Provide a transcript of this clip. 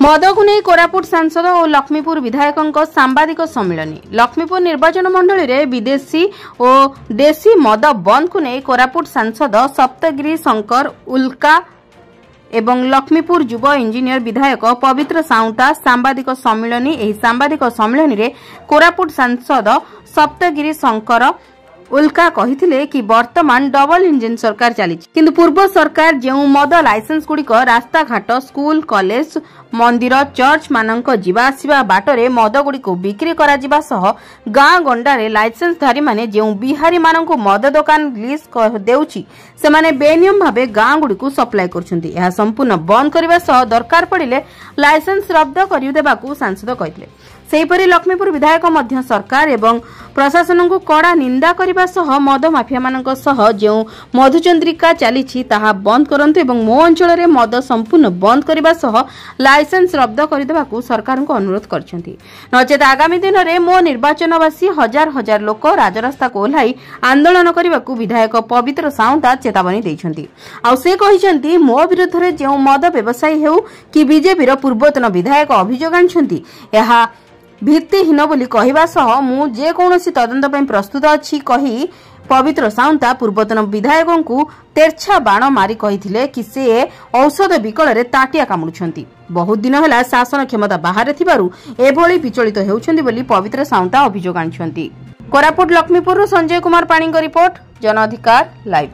मदकु नहीं कोरापुट सांसद और लक्ष्मीपुर विधायकों सांबादिक सम्मिलनी। लक्ष्मीपुर निर्वाचन मंडली रे विदेशी और देशी मद बंद को नहीं कोरापुट सांसद सप्तगिरी शंकर उल्का एवं लक्ष्मीपुर युव इंजीनियर विधायक पवित्र साउंता सांबादिक सम्मिलनी। एही सांबादिक सम्मिलनी रे कोरापुट सांसद सप्तगिरी शंकर उल्का कहिथिले कि वर्तमान डबल इंजिन सरकार चली किंतु पूर्व सरकार जो मद लाइसेंस गुड़िक रास्ता घाट स्कूल कॉलेज मंदिर चर्च मानक जीवासीबा बाटरे मद गुड़िक बिक्री करा जिबा सह गाँ गंडारे लाइसेंसधारी माने जो बिहारी मानक मद दुकान लीज देउछि से माने बेनियम भाबे गाँ गुड़िक सप्लाई करछन्ती। यह संपूर्ण बंद करबा सह दरकार पड़िले लाइसेंस रद्द करि देबाकू सांसद कहिथिले। सेहीपरि लक्ष्मीपुर विधायक मध्य सरकार एवं प्रशासन को कड़ा निंदा करबा सह मद माफिया मानक सह जो मधुचंद्रिका चली ताहा बंद करंतु एवं मो अंचल रे मद संपूर्ण बंद करबा सह लाइसेंस रद्द करदेबाकू सरकार को अनुरोध करछन्ती। नचेत आगामी दिन में मो निर्वाचनवासी हजार हजार लोक राजरास्ता को ओह्लाई आंदोलन करबाकू विधायक पवित्र साउंता चेतावनी दैछन्ती। आ से कहिसन्ती मो विरुद्ध रे जो मद व्यवसायी हेउ कि बीजेपी रो पूर्वतन विधायक अभियोग आनिछन्ती यहा भित्तिहीन बोली कहवा सह मु जे कौनसी तदंत पई प्रस्तुत अछि कही पवित्र साउंता पूर्वतन विधायकों को तेरछा बाण मारी कहिथिले कि से औषध विकल रे ताटिया कामुछन्ती। बहुत दिन होला शासन क्षमता बाहर थिबारु एभली विचलित हेउछन्ती बोली पवित्र साउंता अभियोग आनिछन्ती। कोरापुट लक्ष्मीपुर संजय कुमार पाणी रिपोर्ट, जन अधिकार लाइव।